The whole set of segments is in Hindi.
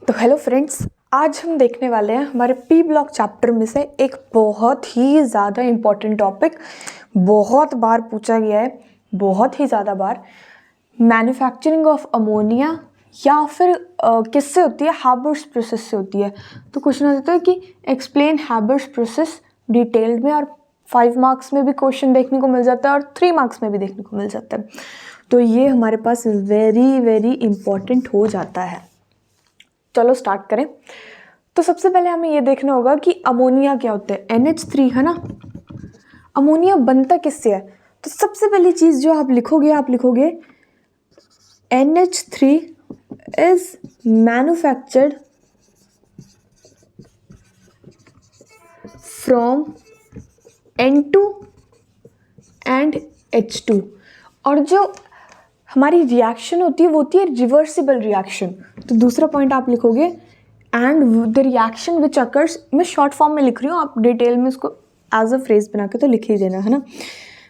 तो हेलो फ्रेंड्स, आज हम देखने वाले हैं हमारे पी ब्लॉक चैप्टर में से एक बहुत ही ज़्यादा इम्पॉर्टेंट टॉपिक, बहुत बार पूछा गया है, बहुत ही ज़्यादा बार। मैन्युफैक्चरिंग ऑफ अमोनिया या फिर किससे होती है? हैबर्स प्रोसेस से होती है। तो क्वेश्चन आ जाता है कि एक्सप्लेन हैबर्स प्रोसेस डिटेल्ड में, और 5 मार्क्स में भी क्वेश्चन देखने को मिल जाता है और 3 मार्क्स में भी देखने को मिल जाता है। तो ये हमारे पास वेरी वेरी इम्पॉर्टेंट हो जाता है। चलो स्टार्ट करें। तो सबसे पहले हमें ये देखना होगा कि अमोनिया क्या होता है। NH3 है ना। अमोनिया बनता किससे है? तो सबसे पहली चीज जो आप लिखोगे NH3 is manufactured from N2 and H2। और जो हमारी रिएक्शन होती है वो होती है रिवर्सिबल रिएक्शन। तो दूसरा पॉइंट आप लिखोगे and the reaction which occurs, मैं शॉर्ट फॉर्म में लिख रही हूँ, आप डिटेल में उसको एज अ फ्रेज बना के तो लिख ही देना, है ना।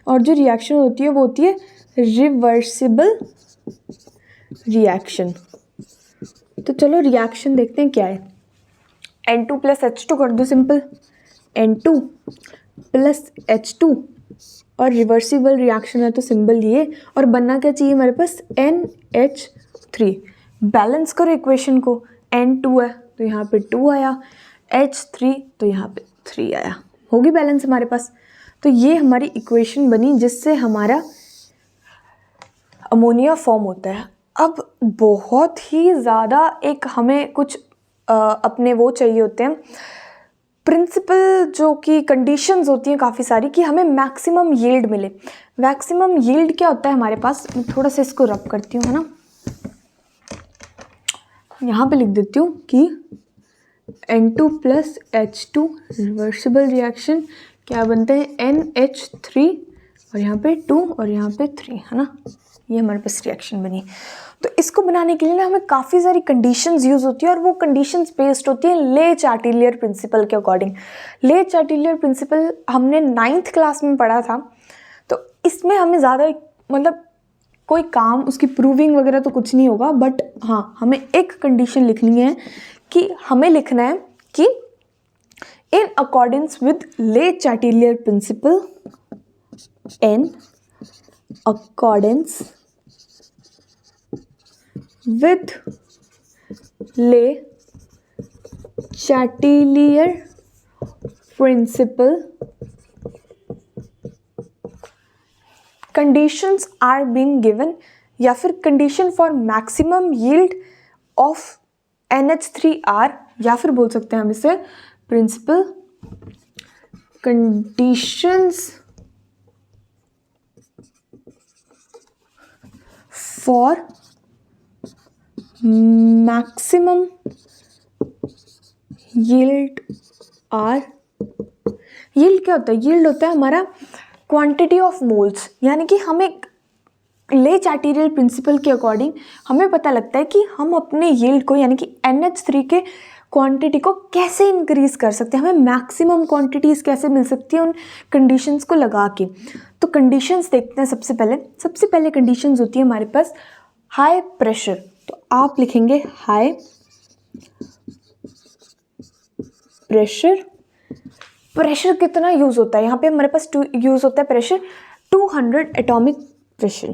और जो रिएक्शन होती है वो होती है रिवर्सिबल रिएक्शन। तो चलो रिएक्शन देखते हैं क्या है। N2 प्लस H2 कर दो सिंपल, N2 प्लस H2, और रिवर्सिबल रिएक्शन है तो सिंबल ये, और बनना क्या चाहिए हमारे पास? NH3। बैलेंस करो इक्वेशन को, N2 है तो यहाँ पे 2 आया, H3 तो यहाँ पे 3 आया, होगी बैलेंस हमारे पास। तो ये हमारी इक्वेशन बनी जिससे हमारा अमोनिया फॉर्म होता है। अब बहुत ही ज़्यादा एक हमें कुछ अपने वो चाहिए होते हैं प्रिंसिपल, जो कि कंडीशंस होती हैं काफ़ी सारी, कि हमें मैक्सिमम यील्ड मिले। मैक्सिमम यील्ड क्या होता है हमारे पास? मैं थोड़ा सा इसको रब करती हूँ, है ना। यहाँ पे लिख देती हूँ कि N2 plus H2 reversible reaction क्या बनते हैं? NH3, और यहाँ पे 2 और यहाँ पे 3, है ना। ये हमारे पास रिएक्शन बनी। तो इसको बनाने के लिए ना हमें काफ़ी सारी कंडीशंस यूज़ होती है, और वो कंडीशंस बेस्ड होती है ले चार्टिलियर प्रिंसिपल के अकॉर्डिंग। ले चार्टिलियर प्रिंसिपल हमने 9th क्लास में पढ़ा था। तो इसमें हमें ज़्यादा मतलब कोई काम उसकी प्रूविंग वगैरह तो कुछ नहीं होगा, बट हाँ हमें एक कंडीशन लिखनी है कि हमें लिखना है कि इन accordance with Le Chatelier principle, in accordance with Le Chatelier principle, conditions are being given, या फिर condition for maximum yield of NH3R, या फिर बोल सकते हैं हम इसे principle conditions for maximum yield are. Yield क्या होता है? यील्ड होता है हमारा क्वांटिटी ऑफ मोल्स, यानी कि हमें ले चार्टिलियर प्रिंसिपल के अकॉर्डिंग हमें पता लगता है कि हम अपने यील्ड को, यानी कि NH3 के क्वांटिटी को कैसे इंक्रीज कर सकते हैं, हमें मैक्सिमम क्वांटिटीज कैसे मिल सकती है उन कंडीशंस को लगा के। तो कंडीशंस देखते हैं। सबसे पहले कंडीशंस होती है हमारे पास हाई प्रेशर। तो आप लिखेंगे हाई प्रेशर। प्रेशर कितना यूज होता है यहाँ पे? हमारे पास यूज होता है प्रेशर 200 एटॉमिक प्रेशर,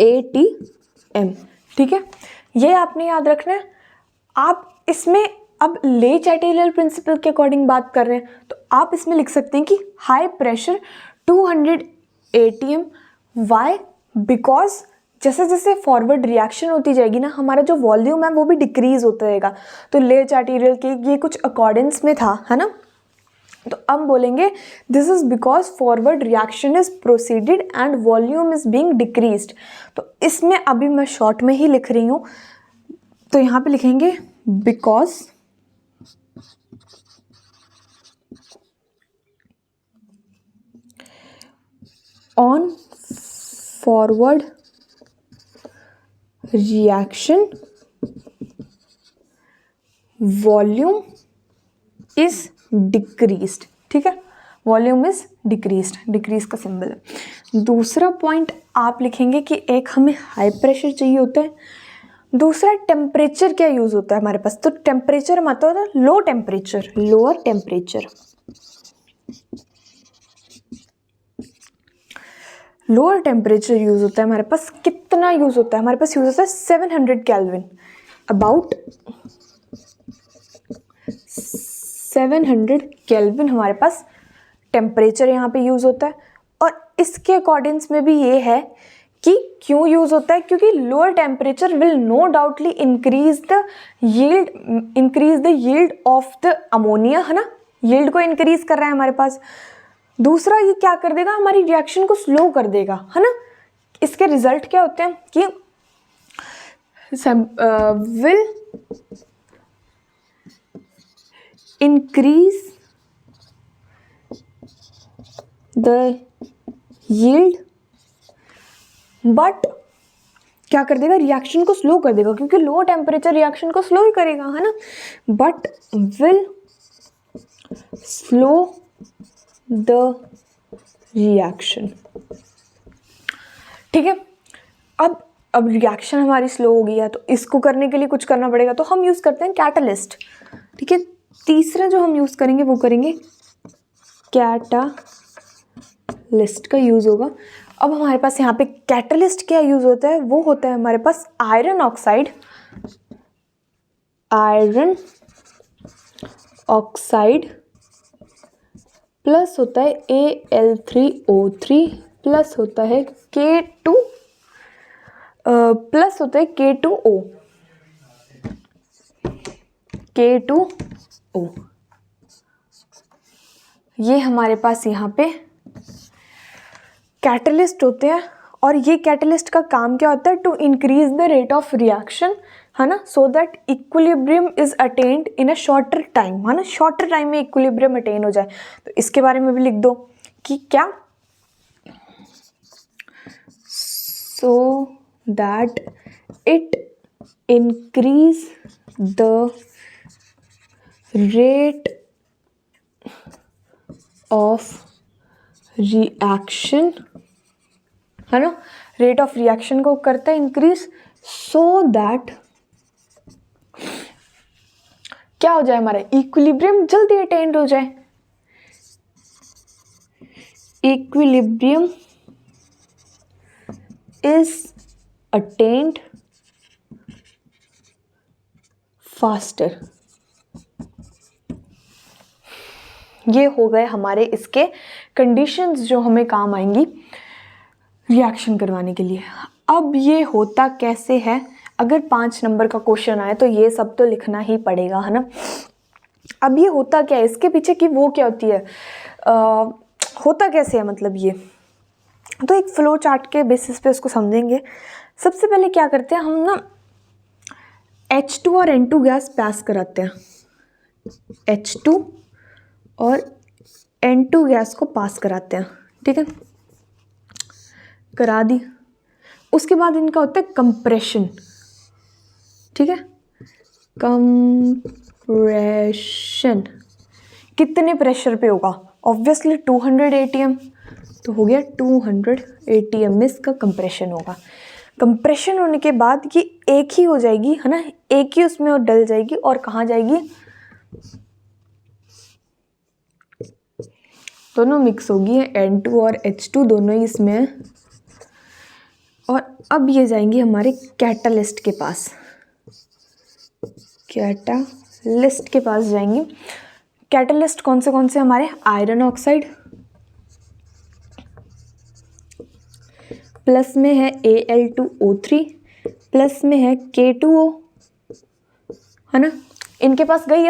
ATM, ठीक है। ये आपने याद रखना है। आप इसमें अब ले चार्टिलियर प्रिंसिपल के अकॉर्डिंग बात कर रहे हैं, तो आप इसमें लिख सकते हैं कि high pressure 200 ATM। Why? Because जैसे जैसे फॉरवर्ड रिएक्शन होती जाएगी ना, हमारा जो वॉल्यूम है वो भी डिक्रीज होता रहेगा। तो ले चार्टिलियर के ये कुछ अकॉर्डेंस में था, है ना। तो अब बोलेंगे this is because forward reaction is proceeded and volume is being decreased. तो इसमें अभी मैं शॉर्ट में ही लिख रही हूँ, तो यहाँ पे लिखेंगे because on forward reaction volume is decreased, ठीक है। वॉल्यूम इज डिक्रीज्ड, डिक्रीज का सिंबल है। दूसरा पॉइंट आप लिखेंगे कि एक हमें हाई प्रेशर चाहिए होता है, दूसरा टेम्परेचर क्या यूज होता है हमारे पास, तो टेम्परेचर मतलब होता है low temperature, lower temperature. Lower temperature use होता है हमारे पास, कितना यूज होता है हमारे पास, यूज होता है 700 केल्विन, अबाउट 700 केल्विन हमारे पास टेम्परेचर यहाँ पे यूज होता है। और इसके अकॉर्डिंग्स में भी ये है कि क्यों यूज होता है, क्योंकि lower temperature will no doubtly increase the yield of the ammonia, है ना, यील्ड को इंक्रीज कर रहा है हमारे पास। दूसरा ये क्या कर देगा, हमारी रिएक्शन को स्लो कर देगा, है ना। इसके रिजल्ट क्या होते हैं कि will increase the yield, but क्या कर देगा, रिएक्शन को स्लो कर देगा, क्योंकि लो टेम्परेचर रिएक्शन को स्लो ही करेगा, है ना, but will slow the reaction. ठीक है, अब रिएक्शन हमारी स्लो हो गई है, तो इसको करने के लिए कुछ करना पड़ेगा, तो हम यूज करते हैं कैटालिस्ट। ठीक है, तीसरा जो हम यूज करेंगे वो करेंगे कैटालिस्ट का यूज होगा। अब हमारे पास यहाँ पे कैटालिस्ट क्या यूज होता है, वो होता है हमारे पास आयरन ऑक्साइड प्लस होता है Al3O3 प्लस होता है K2 प्लस होता है K2O। ये हमारे पास यहाँ पे कैटलिस्ट होते हैं, और ये कैटलिस्ट का काम क्या होता है, to increase the rate of reaction, है ना, so that equilibrium is attained in a shorter time, है ना, शॉर्टर टाइम में इक्विलिब्रियम अटेन हो जाए। तो इसके बारे में भी लिख दो कि क्या, so that it increase the rate of reaction, है ना, रेट ऑफ रिएक्शन को करता है इंक्रीज, सो दैट क्या हो जाए, हमारा इक्विलिब्रियम जल्दी अटेन्ड हो जाए। Equilibrium is attend faster. ये हो गए हमारे इसके कंडीशंस जो हमें काम आएंगी रिएक्शन करवाने के लिए। अब ये होता कैसे है, अगर 5 नंबर का क्वेश्चन आए तो ये सब तो लिखना ही पड़ेगा, है ना। अब ये होता क्या है, इसके पीछे की वो क्या होती है, होता कैसे है, मतलब ये तो एक फ्लो चार्ट के बेसिस पे उसको समझेंगे। सबसे पहले क्या करते हैं हम ना, H2 और N2 गैस पास कराते हैं, H2 और N2 गैस को पास कराते हैं। ठीक है, करा दी, उसके बाद इनका होता है कंप्रेशन। ठीक है, कंप्रेशन कितने प्रेशर पे होगा, ऑब्वियसली 200 ATM, तो हो गया 200 ATM में इसका कंप्रेशन होगा। कंप्रेशन होने के बाद ये एक ही हो जाएगी, है ना, एक ही उसमें और डल जाएगी, और कहाँ जाएगी, दोनों मिक्स होगी, N2 और H2 दोनों ही इसमें है। और अब ये जाएंगी हमारे कैटालिस्ट के पास, कैटालिस्ट के पास जाएंगी। कैटालिस्ट कौन से हमारे, आयरन ऑक्साइड प्लस में है Al2O3 प्लस में है K2O, है ना, इनके पास गई।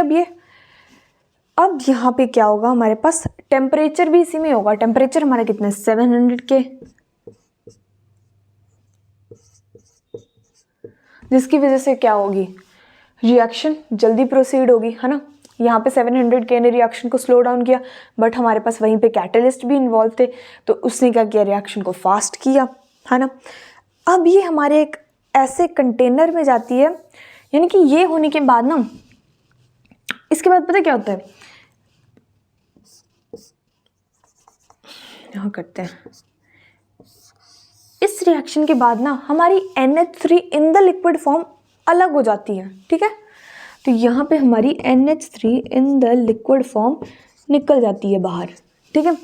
अब यहाँ पे क्या होगा, हमारे पास टेम्परेचर भी इसी में होगा। टेम्परेचर हमारा कितना है, 700 के, जिसकी वजह से क्या होगी, रिएक्शन जल्दी प्रोसीड होगी, है ना। यहाँ पे 700 के ने रिएक्शन को स्लो डाउन किया, बट हमारे पास वहीं पे कैटलिस्ट भी इन्वॉल्व थे, तो उसने क्या किया, रिएक्शन को फास्ट किया, है ना। अब ये हमारे एक ऐसे कंटेनर में जाती है, यानी कि ये होने के बाद ना, इसके बाद पता क्या होता है, यहाँ करते हैं, इस रिएक्शन के बाद ना हमारी NH3 in the liquid form अलग हो जाती है, ठीक है। तो यहाँ पे हमारी NH3 in the liquid form निकल जाती है बाहर, ठीक है।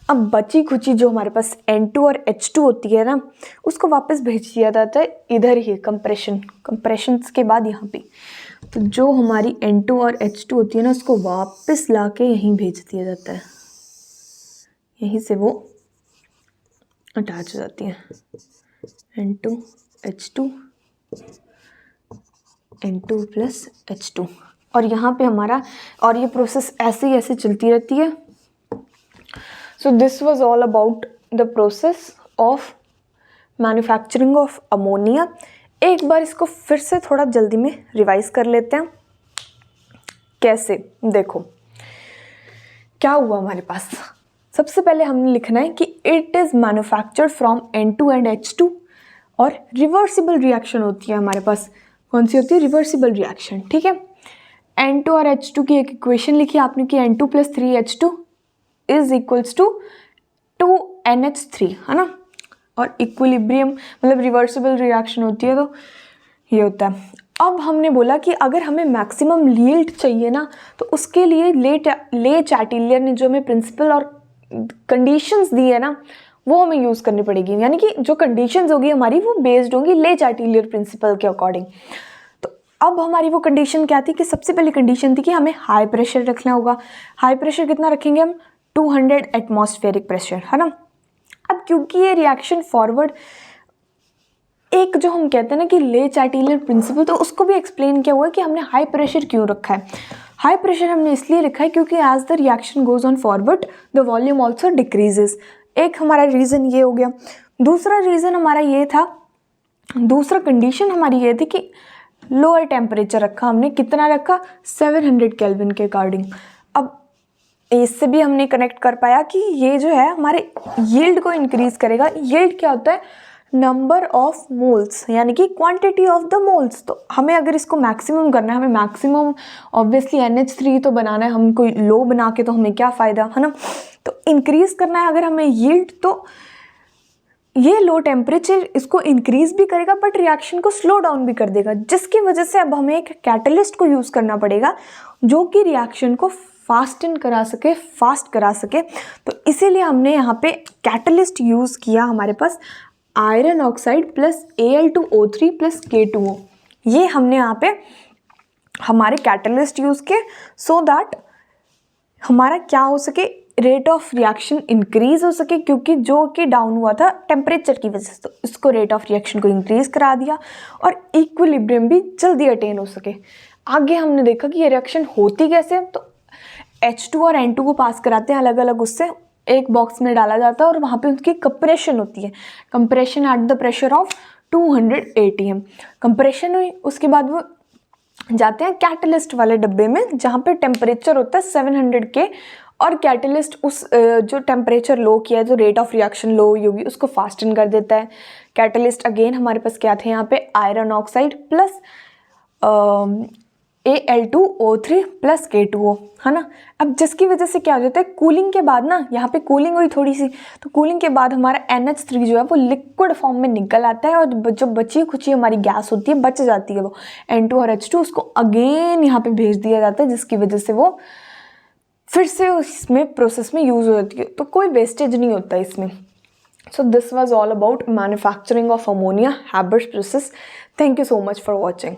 अब बची खुची जो हमारे पास N2 और H2 होती है ना, उसको वापस भेज दिया जाता है इधर ही कंप्रेशन के बाद यहाँ पे। तो जो हमारी N2 और H2 होती है ना, उसको वापस ला के यहीं भेज दिया जाता है, यहीं से वो अटैच हो जाती है। N2 H2 N2 plus H2, और यहाँ पे हमारा, और ये प्रोसेस ऐसे ही ऐसे चलती रहती है। So this was all about the process of manufacturing of ammonia. एक बार इसको फिर से थोड़ा जल्दी में रिवाइज कर लेते हैं। कैसे, देखो क्या हुआ हमारे पास। सबसे पहले हमने लिखना है कि it is manufactured from N2 and H2, और रिवर्सिबल रिएक्शन होती है हमारे पास। कौन सी होती है? रिवर्सिबल रिएक्शन, ठीक है। N2 और H2 की एक इक्वेशन लिखी आपने कि N2 plus 3H2 is equals to 2NH3, है ना। और इक्विलिब्रियम मतलब रिवर्सिबल रिएक्शन होती है, तो ये होता है। अब हमने बोला कि अगर हमें मैक्सिमम यील्ड चाहिए ना, तो उसके लिए ले चैटिलियर ने जो हमें प्रिंसिपल और कंडीशंस दी है ना, वो हमें यूज़ करनी पड़ेगी। यानी कि जो कंडीशंस होगी हमारी, वो बेस्ड होंगी ले चैटिलियर प्रिंसिपल के अकॉर्डिंग। तो अब हमारी वो कंडीशन क्या थी कि सबसे पहली कंडीशन थी कि हमें हाई प्रेशर रखना होगा। हाई प्रेशर कितना रखेंगे हम? 200 एटमॉस्फेरिक प्रेशर, है ना। अब क्योंकि ये रिएक्शन फॉरवर्ड, एक जो हम कहते हैं ना कि ले चैटिलियर प्रिंसिपल, तो उसको भी एक्सप्लेन किया हुआ है कि हमने हाई प्रेशर क्यों रखा है। हाई प्रेशर हमने इसलिए रखा है क्योंकि as the reaction goes on forward the volume also decreases. एक हमारा रीज़न ये हो गया। दूसरा रीज़न हमारा ये था, दूसरा कंडीशन हमारी ये थी कि लोअर टेम्परेचर रखा हमने। कितना रखा? 700 केल्विन के अकॉर्डिंग। अब इससे भी हमने कनेक्ट कर पाया कि ये जो है हमारे यील्ड को इंक्रीज करेगा। यील्ड क्या होता है? नंबर ऑफ मोल्स, यानी कि क्वांटिटी ऑफ द मोल्स। तो हमें अगर इसको मैक्सिमम करना है, हमें मैक्सिमम ऑब्वियसली NH3 तो बनाना है, हम कोई लो बना के तो हमें क्या फ़ायदा, है ना। तो इंक्रीज करना है अगर हमें यील्ड, तो ये लो टेम्परेचर इसको इंक्रीज भी करेगा बट रिएक्शन को स्लो डाउन भी कर देगा, जिसकी वजह से अब हमें एक कैटलिस्ट को यूज़ करना पड़ेगा जो कि रिएक्शन को फास्ट करा सके। तो इसीलिए हमने यहाँ पे कैटलिस्ट यूज़ किया। हमारे पास iron oxide plus Al2O3 plus K2O, ये हमने यहाँ पे हमारे कैटलिस्ट यूज़ किए सो दैट हमारा क्या हो सके, रेट ऑफ रिएक्शन इंक्रीज हो सके, क्योंकि जो कि डाउन हुआ था टेम्परेचर की वजह से, तो इसको रेट ऑफ रिएक्शन को इंक्रीज करा दिया और इक्विलिब्रियम भी जल्दी अटेन हो सके। आगे हमने देखा कि ये रिएक्शन होती कैसे, तो H2 और N2 को पास कराते हैं अलग अलग, उससे एक बॉक्स में डाला जाता है और वहाँ पे उसकी कंप्रेशन होती है। Compression at the pressure of 200 ATM। Compression हुई, उसके बाद वो जाते हैं कैटलिस्ट वाले डब्बे में जहाँ पे टेम्परेचर होता है 700 के, और कैटलिस्ट उस जो टेम्परेचर लो किया है, जो रेट ऑफ रिएक्शन लो होगी, उसको फास्टन कर देता है। कैटलिस्ट अगेन हमारे पास क्या थे यहाँ पे? Iron oxide plus Al2O3 plus K2O, है ना। अब जिसकी वजह से क्या हो जाता है, कूलिंग के बाद ना, यहाँ पे कूलिंग हुई थोड़ी सी, तो कूलिंग के बाद हमारा NH3 जो है वो लिक्विड फॉर्म में निकल आता है, और जो बची खुची हमारी गैस होती है, बच जाती है वो N2 और H2, उसको अगेन यहाँ पे भेज दिया जाता है, जिसकी वजह से वो फिर से उसमें प्रोसेस में यूज़ हो जाती है, तो कोई वेस्टेज नहीं होता इसमें। So this was all about manufacturing of ammonia, Haber's process. Thank you so much for watching.